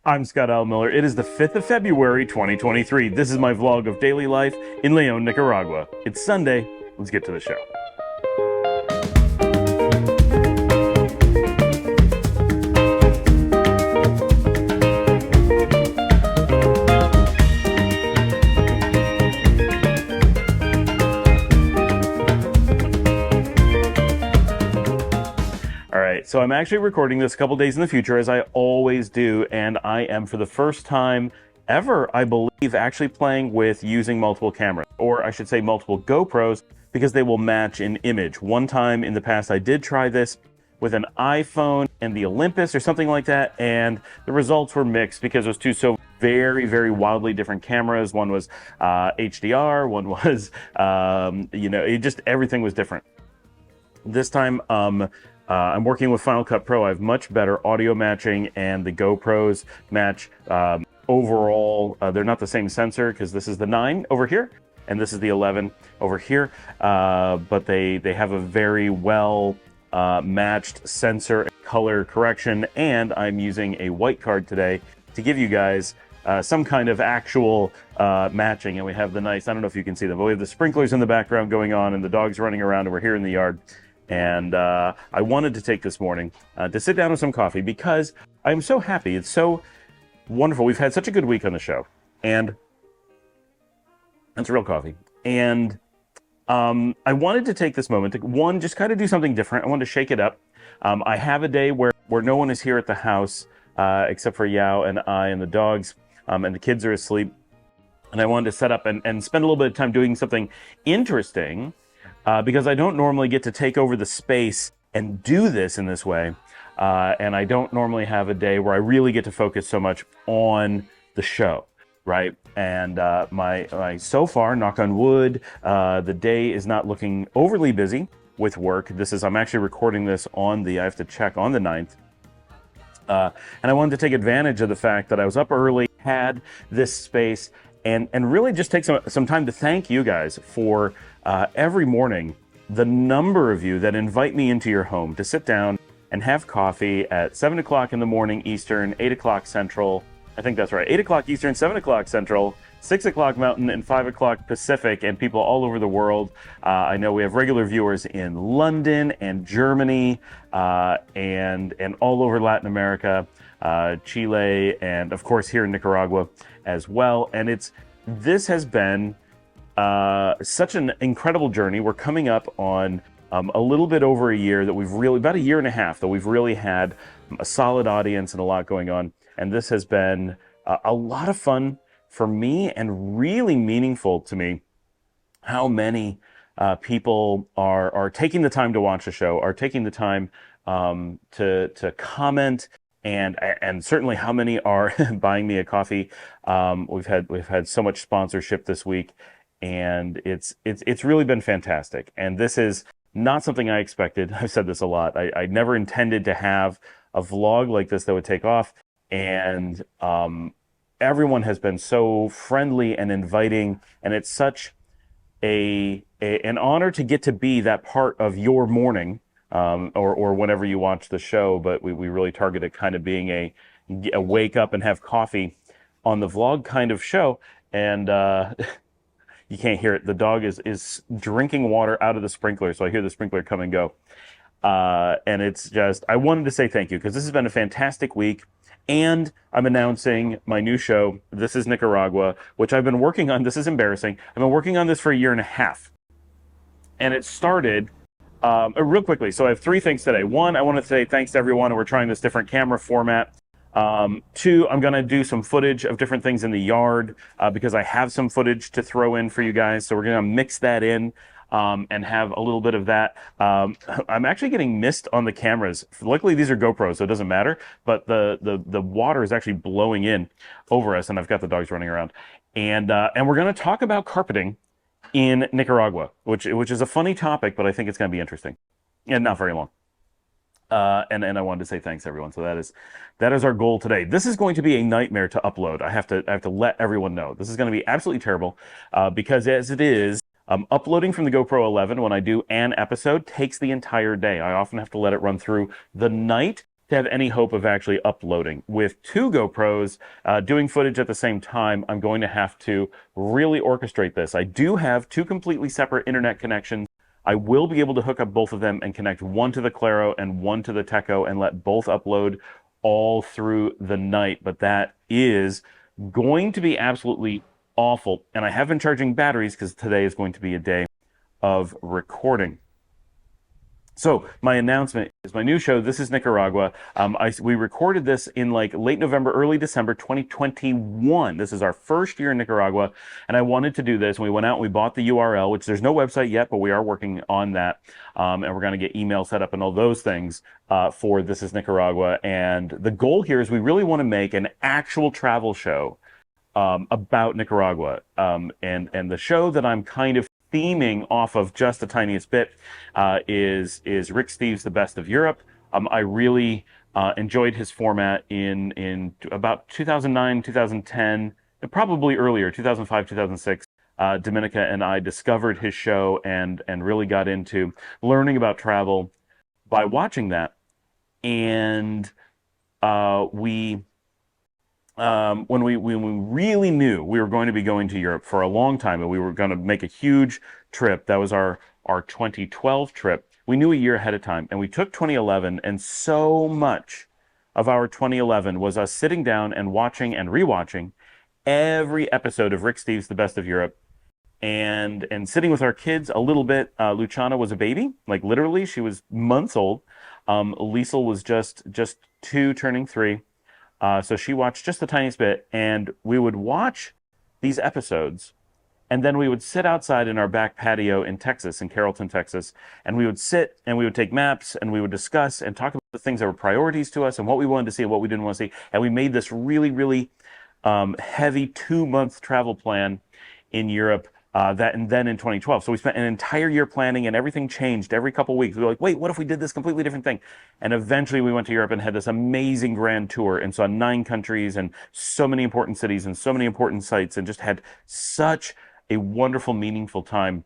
I'm Scott Al Miller. It is the 5th of February, 2023. This is my vlog of daily life in Leon, Nicaragua. It's Sunday. Let's get to the show. So I'm actually recording this a couple days in the future, as I always do, and I am for the first time ever, I believe, actually playing with using multiple cameras, or I should say multiple GoPros, because they will match in image. One time in the past I did try this with an iPhone and the Olympus or something like that, and the results were mixed because it was two so very, very wildly different cameras. One was HDR, one was, everything was different. This time, I'm working with Final Cut Pro. I have much better audio matching, and the GoPros match overall. They're not the same sensor because this is the 9 over here and this is the 11 over here, but they have a very well matched sensor and color correction, and I'm using a white card today to give you guys some kind of actual matching. And we have the nice, I don't know if you can see them, but we have the sprinklers in the background going on and the dogs running around, and we're here in the yard. And I wanted to take this morning to sit down with some coffee because I'm so happy. It's so wonderful. We've had such a good week on the show, and that's real coffee. And I wanted to take this moment to, just kind of do something different. I wanted to shake it up. I have a day where no one is here at the house except for Yao and I and the dogs, and the kids are asleep. And I wanted to set up and spend a little bit of time doing something interesting. Because I don't normally get to take over the space and do this in this way. And I don't normally have a day where I really get to focus so much on the show, right? And my so far, knock on wood, the day is not looking overly busy with work. I'm actually recording this I have to check on the 9th. And I wanted to take advantage of the fact that I was up early, had this space, and really just take some time to thank you guys for every morning, the number of you that invite me into your home to sit down and have coffee at 7 o'clock in the morning Eastern, 8 o'clock Central. I think that's right, 8 o'clock Eastern, 7 o'clock Central, 6 o'clock Mountain, and 5 o'clock Pacific, and people all over the world. I know we have regular viewers in London and Germany and all over Latin America, Chile, and of course here in Nicaragua as well. And this has been such an incredible journey. We're coming up on a little bit over a year that about a year and a half that we've really had a solid audience and a lot going on. And this has been a lot of fun for me and really meaningful to me. How many people are taking the time to watch the show, are taking the time to comment, and certainly how many are buying me a coffee. We've had so much sponsorship this week, and it's really been fantastic. And this is not something I expected. I've said this a lot. I never intended to have a vlog like this that would take off, and everyone has been so friendly and inviting, and it's such an honor to get to be that part of your morning. Or whenever you watch the show, but we really target it kind of being a wake up and have coffee on the vlog kind of show. And you can't hear it. The dog is drinking water out of the sprinkler, so I hear the sprinkler come and go. And it's just, I wanted to say thank you because this has been a fantastic week. And I'm announcing my new show, This is Nicaragua, which I've been working on. This is embarrassing. I've been working on this for a year and a half. And it started real quickly. So I have 3 things today. 1, I want to say thanks to everyone. We're trying this different camera format. 2, I'm going to do some footage of different things in the yard because I have some footage to throw in for you guys. So we're going to mix that in and have a little bit of that. I'm actually getting mist on the cameras. Luckily, these are GoPros, so it doesn't matter. But the water is actually blowing in over us, and I've got the dogs running around. And we're going to talk about carpeting in Nicaragua, which is a funny topic, but I think it's going to be interesting and not very long. And I wanted to say thanks, everyone. So that is our goal today. This is going to be a nightmare to upload. I have to let everyone know. This is going to be absolutely terrible because as it is, uploading from the GoPro 11 when I do an episode takes the entire day. I often have to let it run through the night to have any hope of actually uploading. With two GoPros doing footage at the same time, I'm going to have to really orchestrate this. I do have two completely separate internet connections. I will be able to hook up both of them and connect one to the Claro and one to the Techo and let both upload all through the night. But that is going to be absolutely awful. And I have been charging batteries because today is going to be a day of recording. So my announcement is my new show. This is Nicaragua. We recorded this in like late November, early December 2021. This is our first year in Nicaragua, and I wanted to do this. And we went out and we bought the URL, which there's no website yet, but we are working on that, and we're going to get email set up and all those things for This is Nicaragua. And the goal here is we really want to make an actual travel show about Nicaragua, and the show that I'm kind of theming off of just the tiniest bit is Rick Steves' The Best of Europe. I really enjoyed his format in about 2009, 2010, and probably earlier, 2005, 2006. Dominica and I discovered his show and really got into learning about travel by watching that. And when we really knew we were going to be going to Europe for a long time and we were going to make a huge trip, that was our 2012 trip. We knew a year ahead of time, and we took 2011, and so much of our 2011 was us sitting down and watching and rewatching every episode of Rick Steves' The Best of Europe, and sitting with our kids a little bit. Luciana was a baby, like literally, she was months old. Liesel was just 2, turning 3. So she watched just the tiniest bit, and we would watch these episodes, and then we would sit outside in our back patio in Texas, in Carrollton, Texas, and we would sit and we would take maps and we would discuss and talk about the things that were priorities to us and what we wanted to see and what we didn't want to see. And we made this really, really heavy 2-month travel plan in Europe. And then in 2012. So we spent an entire year planning, and everything changed every couple of weeks. We were like, wait, what if we did this completely different thing? And eventually we went to Europe and had this amazing grand tour and saw 9 countries and so many important cities and so many important sites, and just had such a wonderful, meaningful time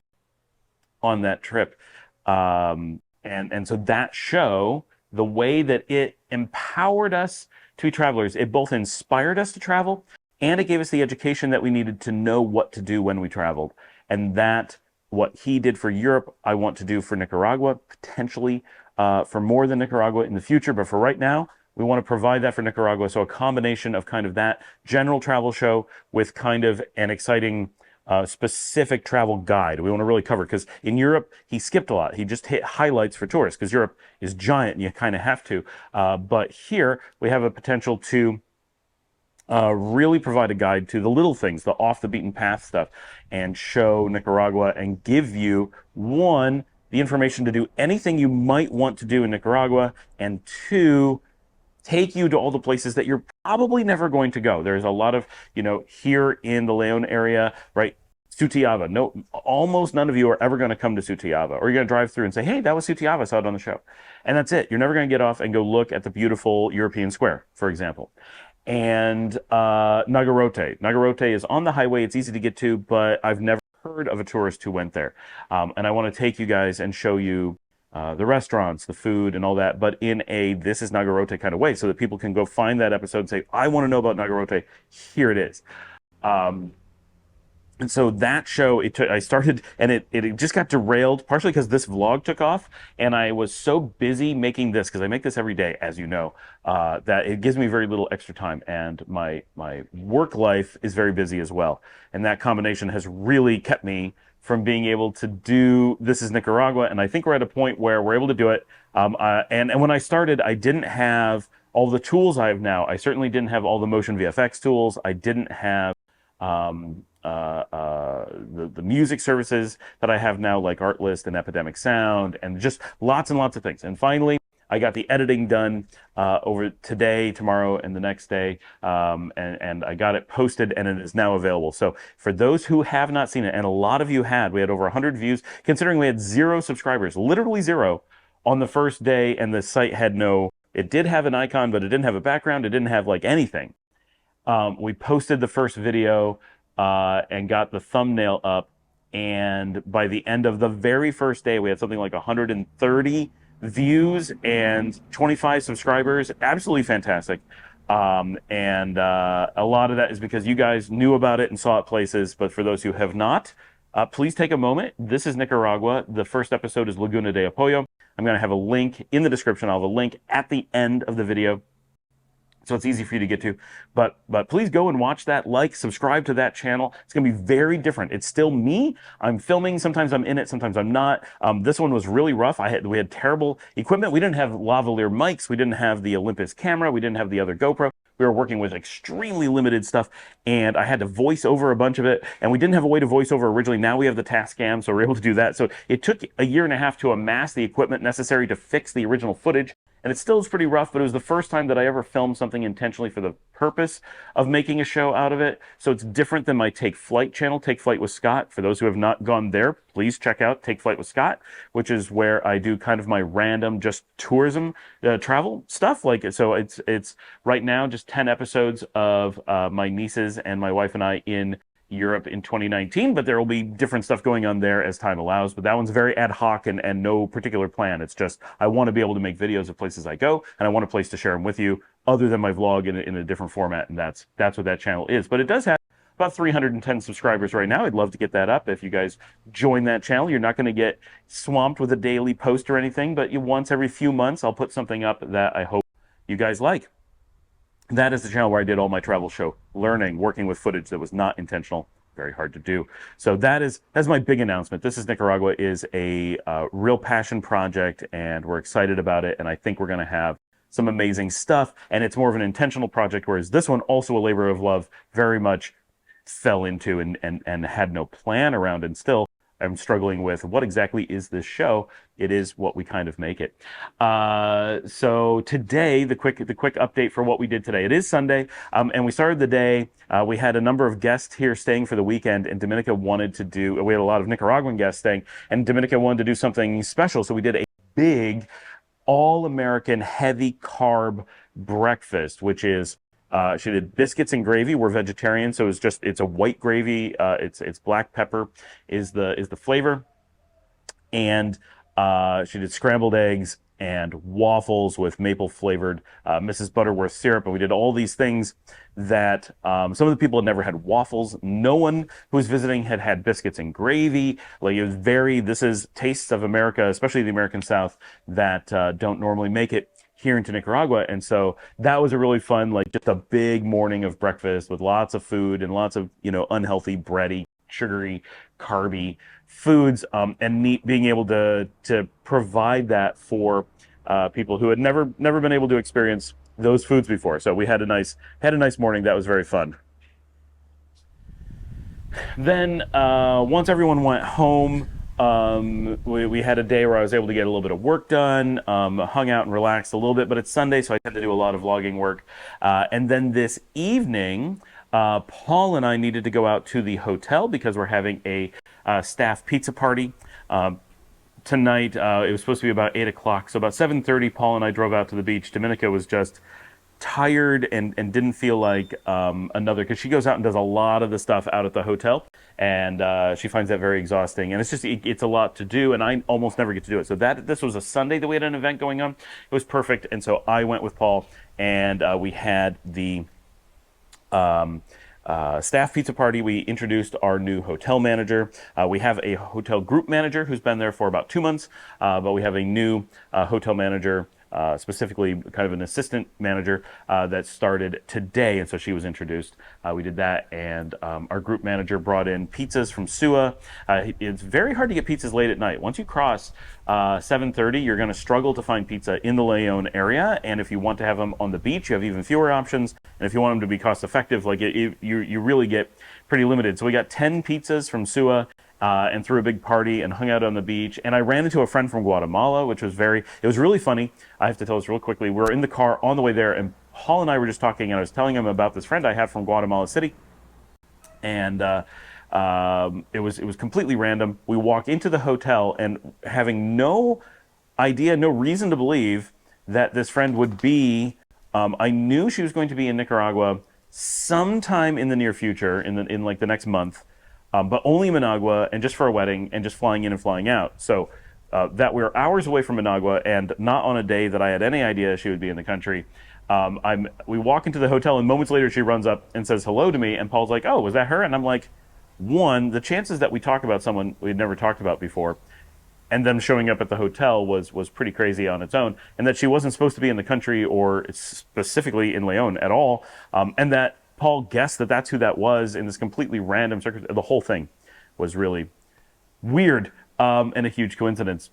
on that trip. And so that show, the way that it empowered us to be travelers, it both inspired us to travel, and it gave us the education that we needed to know what to do when we traveled. And that, what he did for Europe, I want to do for Nicaragua, potentially for more than Nicaragua in the future. But for right now, we want to provide that for Nicaragua. So a combination of kind of that general travel show with kind of an exciting specific travel guide we want to really cover. Because in Europe, he skipped a lot. He just hit highlights for tourists because Europe is giant and you kind of have to. But here we have a potential to really provide a guide to the little things, the off the beaten path stuff, and show Nicaragua and give you, one, the information to do anything you might want to do in Nicaragua, and 2, take you to all the places that you're probably never going to go. There's a lot of, here in the Leon area, right? Sutiaba. No, almost none of you are ever going to come to Sutiaba, or you're going to drive through and say, hey, that was Sutiaba, I saw it on the show. And that's it. You're never going to get off and go look at the beautiful European Square, for example. And Nagarote. Nagarote is on the highway. It's easy to get to, but I've never heard of a tourist who went there. And I want to take you guys and show you the restaurants, the food, and all that, but in a This is Nagarote kind of way, so that people can go find that episode and say, I want to know about Nagarote. Here it is. And so that show, I started, and it just got derailed, partially because this vlog took off, and I was so busy making this, because I make this every day, as you know, that it gives me very little extra time, and my work life is very busy as well. And that combination has really kept me from being able to do This is Nicaragua, and I think we're at a point where we're able to do it. And when I started, I didn't have all the tools I have now. I certainly didn't have all the motion VFX tools. I didn't have the music services that I have now, like Artlist and Epidemic Sound, and just lots and lots of things. And finally, I got the editing done over today, tomorrow, and the next day, and I got it posted, and it is now available. So for those who have not seen it, and a lot of you had, we had over 100 views, considering we had 0 subscribers, literally 0, on the first day, and the site had it did have an icon, but it didn't have a background, it didn't have like anything. We posted the first video and got the thumbnail up, and by the end of the very first day, we had something like 130 views and 25 subscribers. Absolutely fantastic. A lot of that is because you guys knew about it and saw it places. But for those who have not, please take a moment. This is Nicaragua. The first episode is Laguna de Apoyo. I'm going to have a link in the description. I'll have a link at the end of the video, so it's easy for you to get to. But please go and watch that, subscribe to that channel. It's going to be very different. It's still me. I'm filming. Sometimes I'm in it. Sometimes I'm not. This one was really rough. We had terrible equipment. We didn't have lavalier mics. We didn't have the Olympus camera. We didn't have the other GoPro. We were working with extremely limited stuff, and I had to voice over a bunch of it, and we didn't have a way to voice over originally. Now we have the Tascam, so we're able to do that. So it took a year and a half to amass the equipment necessary to fix the original footage. And it still is pretty rough, but it was the first time that I ever filmed something intentionally for the purpose of making a show out of it. So it's different than my Take Flight channel, Take Flight with Scott. For those who have not gone there, please check out Take Flight with Scott, which is where I do kind of my random just tourism travel stuff. So it's right now just 10 episodes of my nieces and my wife and I in Europe in 2019, but there will be different stuff going on there as time allows. But that one's very ad hoc and no particular plan. It's just I want to be able to make videos of places I go, and I want a place to share them with you other than my vlog in a different format, and that's what that channel is. But it does have about 310 subscribers right now. I'd love to get that up. If you guys join that channel, you're not going to get swamped with a daily post or anything, but once every few months, I'll put something up that I hope you guys like. That is the channel where I did all my travel show learning, working with footage that was not intentional. Very hard to do. So that's my big announcement. This is Nicaragua is a real passion project, and we're excited about it. And I think we're going to have some amazing stuff. And it's more of an intentional project, whereas this one, also a labor of love, very much fell into and had no plan around, and still I'm struggling with what exactly is this show. It is what we kind of make it. So today, the quick update for what we did today. It is Sunday, and we started the day. We had a number of guests here staying for the weekend, and Dominica wanted to do. We had a lot of Nicaraguan guests staying, and Dominica wanted to do something special. So we did a big, all-American, heavy carb breakfast, which is. She did biscuits and gravy. We're vegetarian, so it's a white gravy. It's black pepper is the flavor, and she did scrambled eggs and waffles with maple flavored Mrs. Butterworth syrup. And we did all these things that some of the people had never had waffles. No one who was visiting had had biscuits and gravy. Like, it was this is tastes of America, especially the American South, that don't normally make it here into Nicaragua. And so that was a really fun, just a big morning of breakfast with lots of food and lots of, unhealthy, bready, sugary, carby foods, and being able to provide that for people who had never been able to experience those foods before. So we had a nice morning. That was very fun. Then once everyone went home, we had a day where I was able to get a little bit of work done, hung out and relaxed a little bit, but it's Sunday, so I tend to do a lot of vlogging work. And then this evening, Paul and I needed to go out to the hotel because we're having a staff pizza party. Tonight, it was supposed to be about 8 o'clock, so about 7:30, Paul and I drove out to the beach. Dominica was just tired and didn't feel like because she goes out and does a lot of the stuff out at the hotel, and she finds that very exhausting, and it's a lot to do, and I almost never get to do it. So this was a Sunday that we had an event going on. It was perfect, and so I went with Paul, and we had the staff pizza party. We introduced our new hotel manager. We have a hotel group manager who's been there for about 2 months, but we have a new hotel manager, specifically kind of an assistant manager that started today, and so she was introduced. We did that, and our group manager brought in pizzas from Sua. It's very hard to get pizzas late at night. Once you cross 7:30, you're going to struggle to find pizza in the Leon area, and if you want to have them on the beach, you have even fewer options, and if you want them to be cost effective, you really get pretty limited. So we got 10 pizzas from Sua, and threw a big party and hung out on the beach. And I ran into a friend from Guatemala, which was it was really funny. I have to tell this real quickly. We were in the car on the way there, and Paul and I were just talking, and I was telling him about this friend I have from Guatemala City. And it was completely random. We walked into the hotel, and having no idea, no reason to believe that this friend would be, I knew she was going to be in Nicaragua sometime in the near future, in the next month. But only Managua, and just for a wedding, and just flying in and flying out. So that we were hours away from Managua and not on a day that I had any idea she would be in the country. We walk into the hotel, and moments later she runs up and says hello to me, and Paul's like, oh, was that her? And I'm like, one, the chances that we talk about someone we'd never talked about before and them showing up at the hotel was pretty crazy on its own, and that she wasn't supposed to be in the country or specifically in Leon at all, and that Paul guessed that that's who that was in this completely random circumstance. The whole thing was really weird, and a huge coincidence.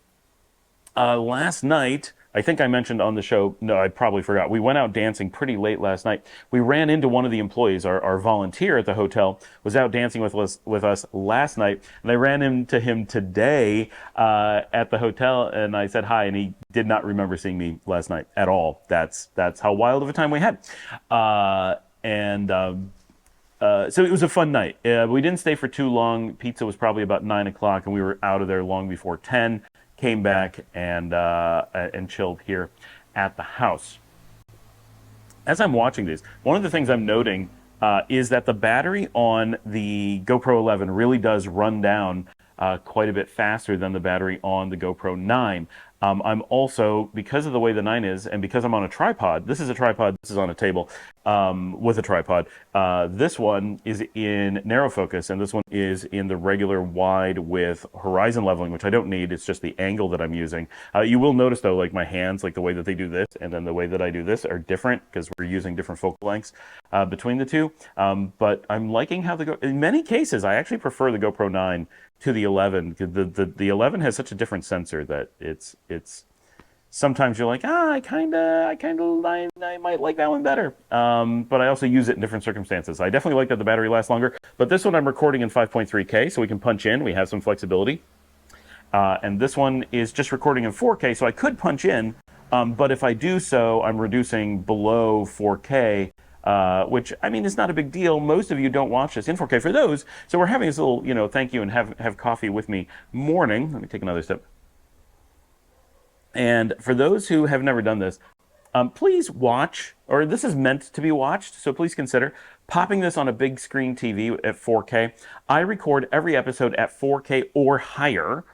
Last night, I think I mentioned on the show, no, I probably forgot. We went out dancing pretty late last night. We ran into one of the employees, our volunteer at the hotel, was out dancing with us last night. And I ran into him today at the hotel, and I said hi, and he did not remember seeing me last night at all. That's how wild of a time we had. So it was a fun night. We didn't stay for too long. Pizza was probably about 9 o'clock, and we were out of there long before 10. Came back and chilled here at the house. As I'm watching these, one of the things I'm noting is that the battery on the GoPro 11 really does run down quite a bit faster than the battery on the GoPro 9. I'm also, because of the way the 9 is, and because I'm on a tripod, this is a tripod, this is on a table with a tripod. This one is in narrow focus, and this one is in the regular wide with horizon leveling, which I don't need. It's just the angle that I'm using. You will notice, though, like my hands, like the way that they do this and then the way that I do this are different because we're using different focal lengths between the two. But I'm liking how in many cases, I actually prefer the GoPro 9 to the 11. The 11 has such a different sensor that it's sometimes you're like, I might like that one better. But I also use it in different circumstances. I definitely like that the battery lasts longer. But this one I'm recording in 5.3K, so we can punch in. We have some flexibility. And this one is just recording in 4K, so I could punch in. But if I do so, I'm reducing below 4K. Which, I mean, is not a big deal. Most of you don't watch this in 4K for those. So we're having this little, thank you and have coffee with me morning. Let me take another step. And for those who have never done this, please watch, or this is meant to be watched, so please consider popping this on a big screen TV at 4K. I record every episode at 4K or higher.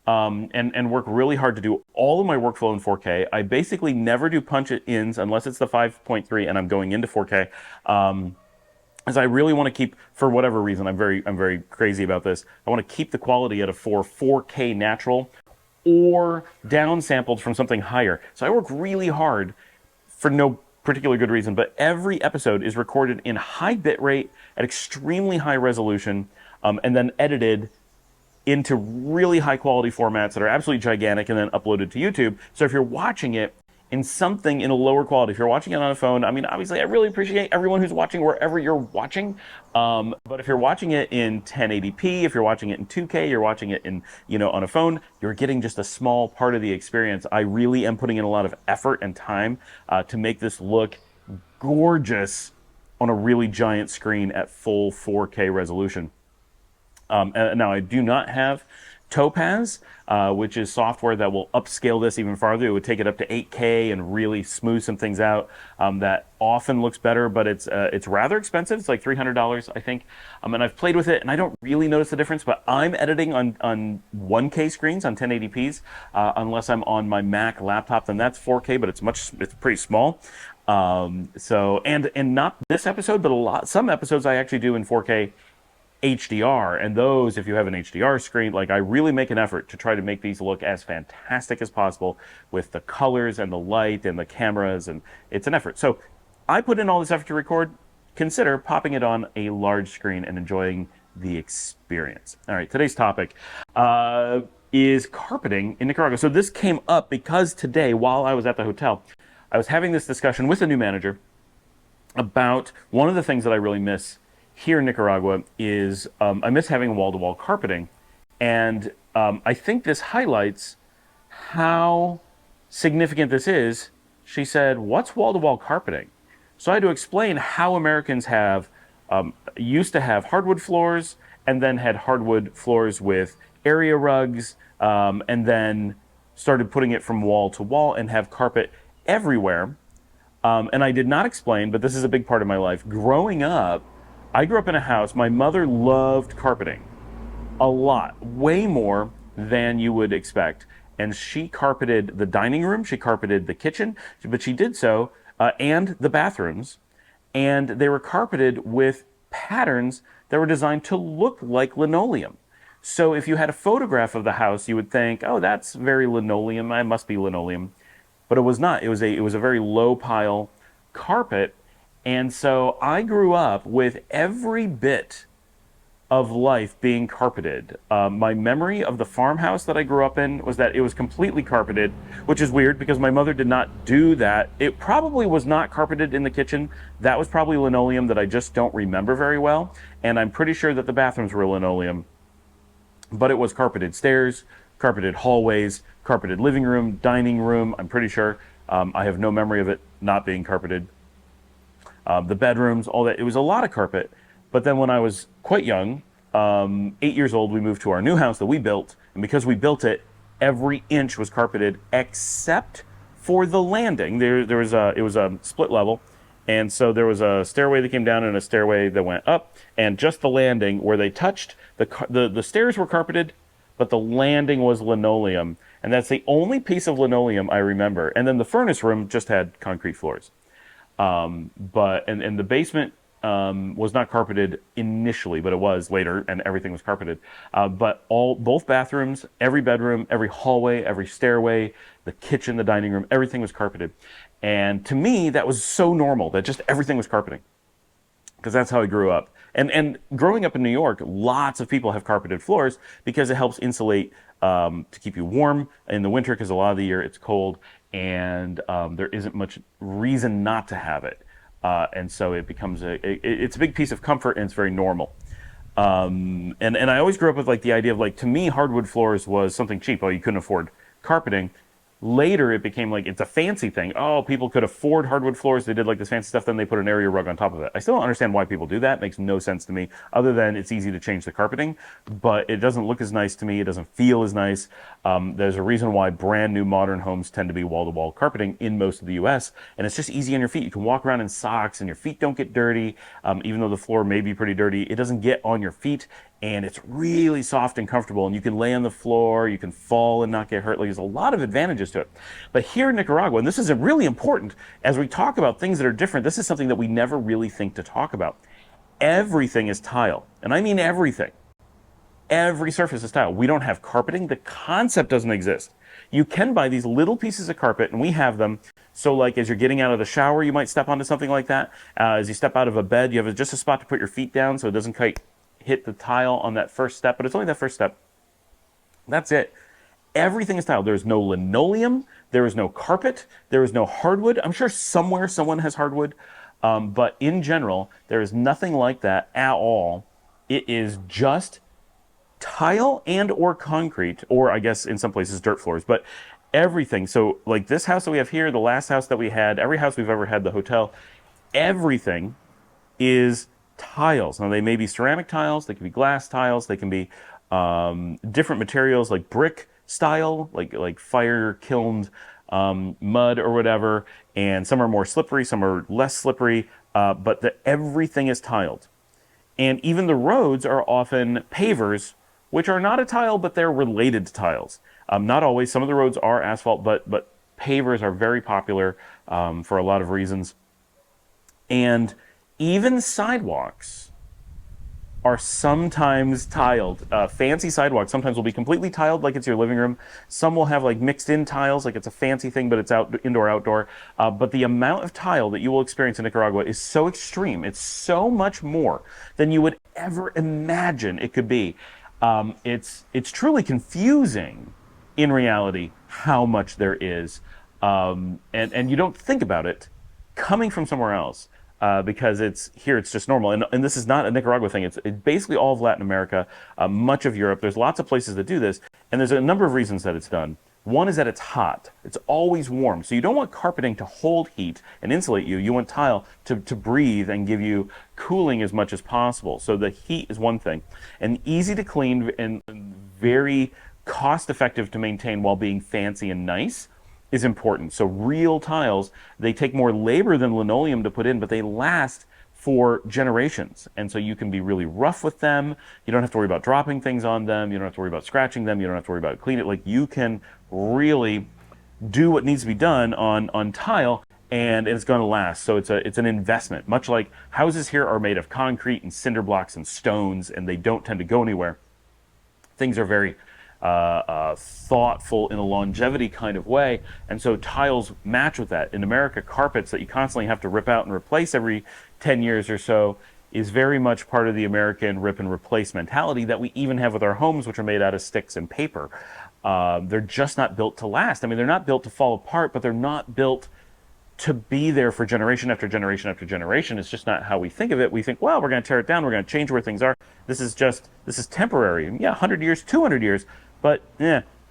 And work really hard to do all of my workflow in 4K. I basically never do punch-ins unless it's the 5.3 and I'm going into 4K. As I really want to keep, for whatever reason, I'm very crazy about this. I want to keep the quality at a 4K natural or downsampled from something higher. So I work really hard for no particular good reason, but every episode is recorded in high bitrate at extremely high resolution, and then edited into really high quality formats that are absolutely gigantic and then uploaded to YouTube. So if you're watching it in something in a lower quality, if you're watching it on a phone, I mean, obviously I really appreciate everyone who's watching wherever you're watching. But if you're watching it in 1080p, if you're watching it in 2K, you're watching it in, on a phone, you're getting just a small part of the experience. I really am putting in a lot of effort and time to make this look gorgeous on a really giant screen at full 4K resolution. Now, I do not have Topaz, which is software that will upscale this even farther. It would take it up to 8K and really smooth some things out. That often looks better, but it's rather expensive. It's like $300, I think. And I've played with it, and I don't really notice the difference, but I'm editing on 1K screens, on 1080p's, unless I'm on my Mac laptop, then that's 4K, but it's pretty small. And not this episode, but some episodes I actually do in 4K HDR, and those, if you have an HDR screen, like I really make an effort to try to make these look as fantastic as possible with the colors and the light and the cameras, and it's an effort. So I put in all this effort to record. Consider popping it on a large screen and enjoying the experience. All right, today's topic is carpeting in Nicaragua. So this came up because today, while I was at the hotel, I was having this discussion with a new manager about one of the things that I really miss here in Nicaragua is I miss having wall-to-wall carpeting, and I think this highlights how significant this is. She said, "What's wall-to-wall carpeting?" So I had to explain how Americans used to have hardwood floors, and then had hardwood floors with area rugs, and then started putting it from wall to wall and have carpet everywhere. And I did not explain, but this is a big part of my life. Growing up, I grew up in a house, my mother loved carpeting a lot, way more than you would expect. and she carpeted the dining room, she carpeted the kitchen, but she did so, and the bathrooms, and they were carpeted with patterns that were designed to look like linoleum. So if you had a photograph of the house, you would think, oh, that's very linoleum, it must be linoleum. But it was not. It was a very low pile carpet. And so I grew up with every bit of life being carpeted. My memory of the farmhouse that I grew up in was that it was completely carpeted, which is weird because my mother did not do that. It probably was not carpeted in the kitchen. That was probably linoleum that I just don't remember very well. And I'm pretty sure that the bathrooms were linoleum, but it was carpeted stairs, carpeted hallways, carpeted living room, dining room. I'm pretty sure. I have no memory of it not being carpeted. The bedrooms, all that. It was a lot of carpet. But then when I was quite young, 8 years old, we moved to our new house that we built. And because we built it, every inch was carpeted except for the landing. It was a split level. And so there was a stairway that came down and a stairway that went up. And just the landing where they touched, the stairs were carpeted, but the landing was linoleum. And that's the only piece of linoleum I remember. And then the furnace room just had concrete floors. And the basement was not carpeted initially, but it was later, and everything was carpeted. But both bathrooms, every bedroom, every hallway, every stairway, the kitchen, the dining room, everything was carpeted. And to me, that was so normal that just everything was carpeting, because that's how I grew up. And growing up in New York, lots of people have carpeted floors because it helps insulate to keep you warm in the winter, because a lot of the year it's cold, and there isn't much reason not to have it. And so it becomes it's a big piece of comfort, and it's very normal. And I always grew up with like the idea of, like, to me, hardwood floors was something cheap. Oh, you couldn't afford carpeting. Later, it became like it's a fancy thing. Oh, people could afford hardwood floors. They did like this fancy stuff. Then they put an area rug on top of it. I still don't understand why people do that. It makes no sense to me, other than it's easy to change the carpeting. But it doesn't look as nice to me. It doesn't feel as nice. There's a reason why brand new modern homes tend to be wall-to-wall carpeting in most of the U.S. And it's just easy on your feet. You can walk around in socks, and your feet don't get dirty. Even though the floor may be pretty dirty, it doesn't get on your feet. And it's really soft and comfortable, and you can lay on the floor, you can fall and not get hurt. Like, there's a lot of advantages to it. But here in Nicaragua, and this is really important, as we talk about things that are different, this is something that we never really think to talk about. Everything is tile, and I mean everything. Every surface is tile. We don't have carpeting. The concept doesn't exist. You can buy these little pieces of carpet, and we have them. So like as you're getting out of the shower, you might step onto something like that. As you step out of a bed, you have just a spot to put your feet down so it doesn't quite hit the tile on that first step, but it's only that first step. That's it. Everything is tile. There's no linoleum. There is no carpet. There is no hardwood. I'm sure somewhere someone has hardwood, but in general, there is nothing like that at all. It is just tile and or concrete, or I guess in some places dirt floors, but everything. So like this house that we have here, the last house that we had, every house we've ever had, the hotel, everything is tiles. Now they may be ceramic tiles, they can be glass tiles, they can be different materials like brick style, like fire kilned mud or whatever, and some are more slippery, some are less slippery, but everything is tiled. And even the roads are often pavers, which are not a tile, but they're related to tiles. Not always. Some of the roads are asphalt, but pavers are very popular for a lot of reasons. And even sidewalks are sometimes tiled. Fancy sidewalks sometimes will be completely tiled, like it's your living room. Some will have like mixed in tiles, like it's a fancy thing, but it's indoor, outdoor. But the amount of tile that you will experience in Nicaragua is so extreme. It's so much more than you would ever imagine it could be. It's truly confusing in reality how much there is. And you don't think about it coming from somewhere else. Because it's just normal. And this is not a Nicaragua thing. It's basically all of Latin America, much of Europe. There's lots of places that do this. And there's a number of reasons that it's done. One is that it's hot. It's always warm. So you don't want carpeting to hold heat and insulate you. You want tile to breathe and give you cooling as much as possible. So the heat is one thing. And easy to clean and very cost effective to maintain while being fancy and nice is important. So real tiles, they take more labor than linoleum to put in, but they last for generations. And so you can be really rough with them. You don't have to worry about dropping things on them. You don't have to worry about scratching them. You don't have to worry about cleaning it. Like, you can really do what needs to be done on tile, and it's going to last. So it's an investment. Much like houses here are made of concrete and cinder blocks and stones, and they don't tend to go anywhere. Things are very thoughtful in a longevity kind of way, and so tiles match with that. In America, carpets that you constantly have to rip out and replace every 10 years or so is very much part of the American rip and replace mentality that we even have with our homes, which are made out of sticks and paper. They're just not built to last. I mean, they're not built to fall apart, but they're not built to be there for generation after generation after generation. It's just not how we think of it. We think, well, we're going to tear it down. We're going to change where things are. This is temporary. Yeah, 100 years, 200 years. But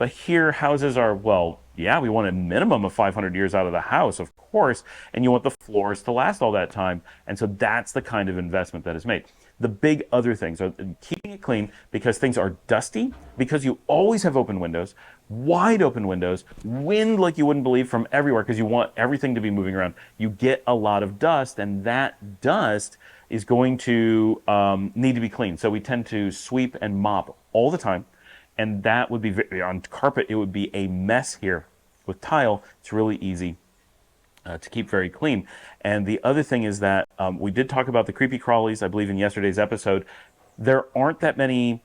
here houses are, well, yeah, we want a minimum of 500 years out of the house, of course. And you want the floors to last all that time. And so that's the kind of investment that is made. The big other things are keeping it clean, because things are dusty, because you always have open windows, wide open windows, wind like you wouldn't believe from everywhere, because you want everything to be moving around. You get a lot of dust, and that dust is going to need to be cleaned. So we tend to sweep and mop all the time, and that would be on carpet. It would be a mess here. With tile, it's really easy to keep very clean. And the other thing is that we did talk about the creepy crawlies, I believe, in yesterday's episode. There aren't that many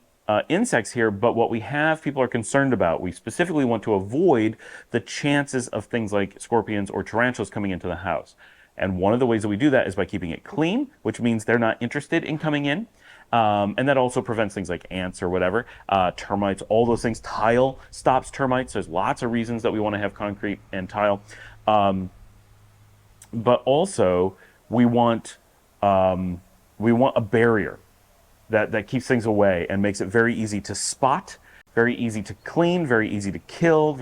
insects here, but what we have, people are concerned about. We specifically want to avoid the chances of things like scorpions or tarantulas coming into the house. And one of the ways that we do that is by keeping it clean, which means they're not interested in coming in. And that also prevents things like ants or whatever, termites, all those things. Tile stops termites. There's lots of reasons that we want to have concrete and tile. But also we want a barrier that keeps things away and makes it very easy to spot, very easy to clean, very easy to kill.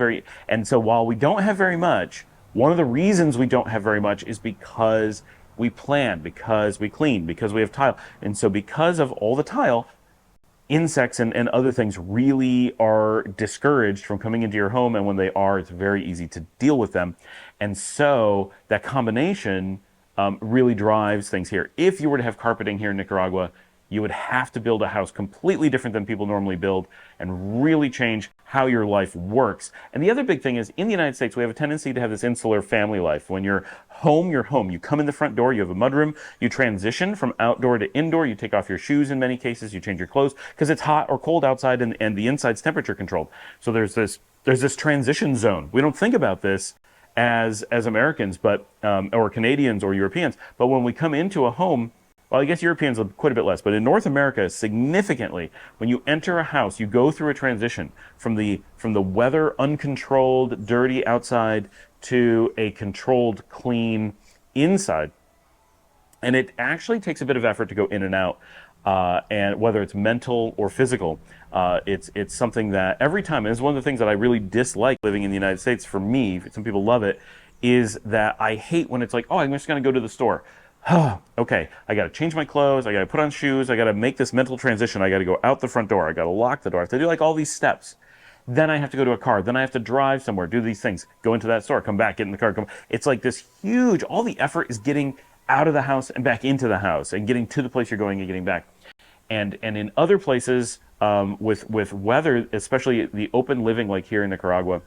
And so while we don't have very much, one of the reasons we don't have very much is because we plan, because we clean, because we have tile. And so because of all the tile, insects and other things really are discouraged from coming into your home, and when they are, it's very easy to deal with them. And so that combination really drives things here. If you were to have carpeting here in Nicaragua, you would have to build a house completely different than people normally build and really change how your life works. And the other big thing is, in the United States, we have a tendency to have this insular family life. When you're home, you're home. You come in the front door, you have a mudroom, you transition from outdoor to indoor, you take off your shoes in many cases, you change your clothes because it's hot or cold outside, and the inside's temperature controlled. So there's this transition zone. We don't think about this as Americans, but or Canadians or Europeans, but when we come into a home, well, I guess Europeans quite a bit less, but in North America, significantly, when you enter a house, you go through a transition from the weather, uncontrolled, dirty outside to a controlled, clean inside. And it actually takes a bit of effort to go in and out, and whether it's mental or physical, it's something that every time, and it's one of the things that I really dislike living in the United States. For me, some people love it, is that I hate when it's like, oh, I'm just going to go to the store. Okay, I got to change my clothes, I got to put on shoes, I got to make this mental transition, I got to go out the front door, I got to lock the door, I have to do like all these steps. Then I have to go to a car, then I have to drive somewhere, do these things, go into that store, come back, get in the car, come. It's like this huge, all the effort is getting out of the house and back into the house and getting to the place you're going and getting back. And in other places, with weather, especially the open living like here in Nicaragua,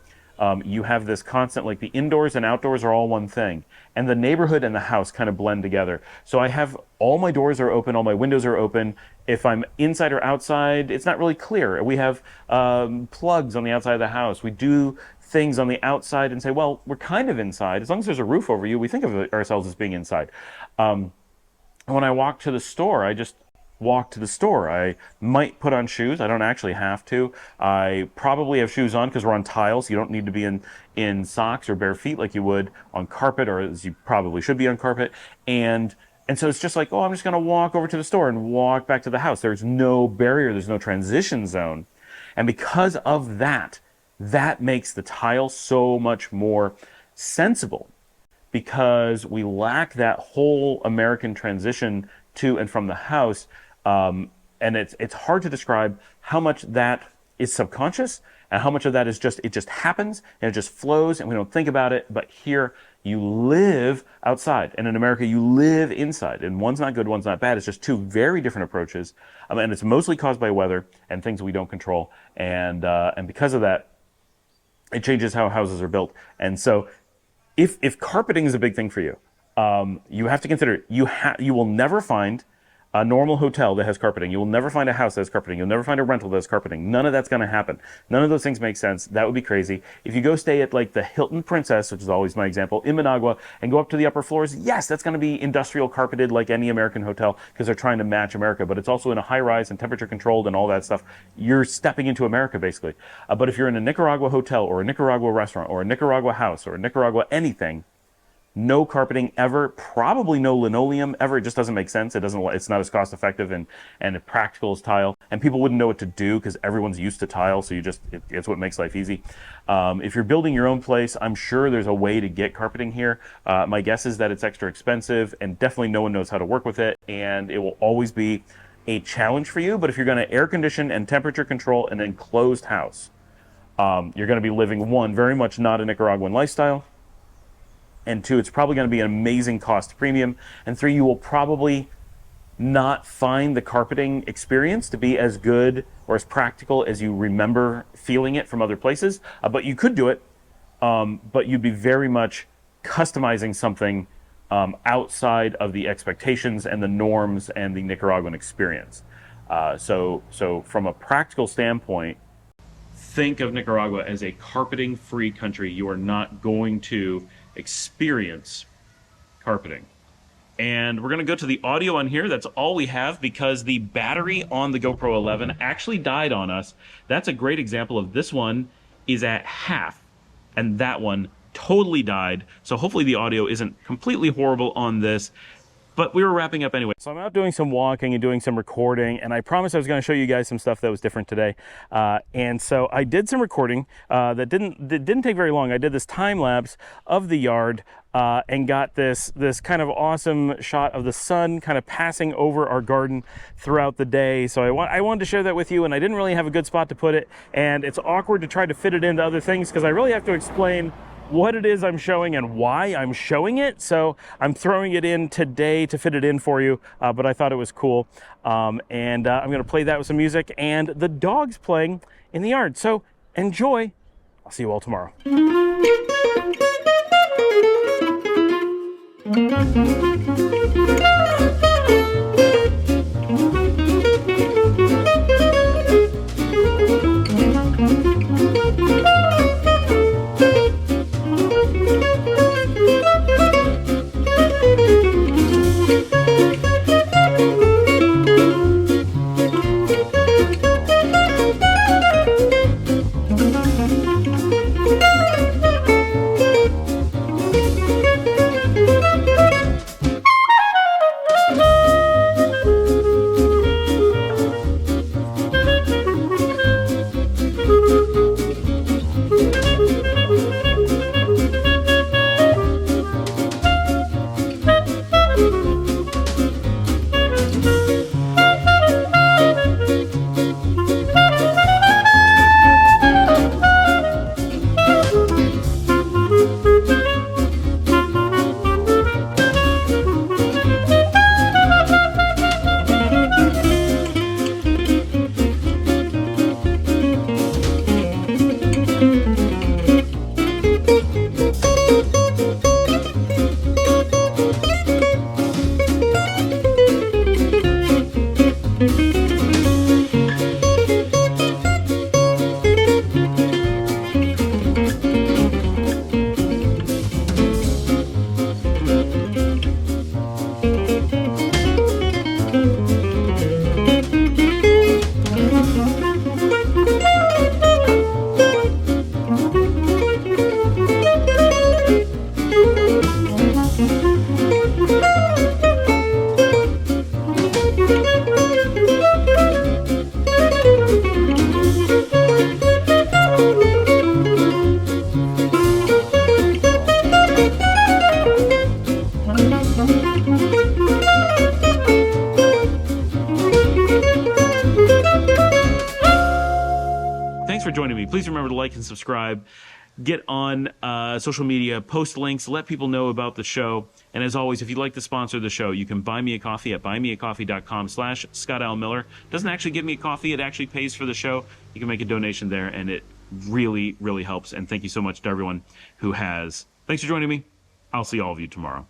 you have this constant, like the indoors and outdoors are all one thing. And the neighborhood and the house kind of blend together. So I have all my doors are open, all my windows are open. If I'm inside or outside, it's not really clear. We have plugs on the outside of the house. We do things on the outside and say, well, we're kind of inside. As long as there's a roof over you, we think of ourselves as being inside. When I walk to the store, I just walk to the store. I might put on shoes. I don't actually have to. I probably have shoes on because we're on tiles. You don't need to be in socks or bare feet like you would on carpet, or as you probably should be on carpet. And so it's just like, oh, I'm just going to walk over to the store and walk back to the house. There's no barrier. There's no transition zone. And because of that, that makes the tile so much more sensible, because we lack that whole American transition to and from the house. And it's hard to describe how much that is subconscious and how much of that is just, it just happens and it just flows and we don't think about it. But here you live outside, and in America you live inside, and one's not good, one's not bad. It's just two very different approaches, and it's mostly caused by weather and things we don't control, and because of that, it changes how houses are built. And so if carpeting is a big thing for you, you have to consider you will never find a normal hotel that has carpeting. You will never find a house that has carpeting. You'll never find a rental that has carpeting. None of that's going to happen. None of those things make sense. That would be crazy. If you go stay at like the Hilton Princess, which is always my example, in Managua, and go up to the upper floors, yes, that's going to be industrial carpeted like any American hotel because they're trying to match America, but it's also in a high rise and temperature controlled and all that stuff. You're stepping into America basically. But if you're in a Nicaragua hotel or a Nicaragua restaurant or a Nicaragua house or a Nicaragua anything, no carpeting ever, probably no linoleum ever. It just doesn't make sense. It's not as cost effective and practical as tile. And people wouldn't know what to do because everyone's used to tile. So it's what makes life easy. If you're building your own place, I'm sure there's a way to get carpeting here. My guess is that it's extra expensive and definitely no one knows how to work with it. And it will always be a challenge for you. But if you're going to air condition and temperature control an enclosed house, you're going to be living, one, very much not a Nicaraguan lifestyle. And two, it's probably going to be an amazing cost premium. And three, you will probably not find the carpeting experience to be as good or as practical as you remember feeling it from other places. But you could do it, but you'd be very much customizing something outside of the expectations and the norms and the Nicaraguan experience. So from a practical standpoint, think of Nicaragua as a carpeting-free country. You are not going to experience carpeting. And we're going to go to the audio on here. That's all we have because the battery on the GoPro 11 actually died on us. That's a great example of this one is at half and that one totally died. So hopefully the audio isn't completely horrible on this. But we were wrapping up anyway. So I'm out doing some walking and doing some recording, and I promised I was going to show you guys some stuff that was different today. And so I did some recording that didn't take very long. I did this time lapse of the yard and got this kind of awesome shot of the sun kind of passing over our garden throughout the day. So I wanted to share that with you, and I didn't really have a good spot to put it. And it's awkward to try to fit it into other things because I really have to explain what it is I'm showing and why I'm showing it. So I'm throwing it in today to fit it in for you, but I thought it was cool. I'm gonna play that with some music and the dog's playing in the yard. So enjoy. I'll see you all tomorrow. me. Please remember to like and subscribe. Get on social media, post links, let people know about the show. And as always, if you'd like to sponsor the show, you can buy me a coffee at buymeacoffee.com/ScottAlMiller. Doesn't actually give me a coffee, it actually pays for the show. You can make a donation there, and it really, really helps. And thank you so much to everyone who has. Thanks for joining me. I'll see all of you tomorrow.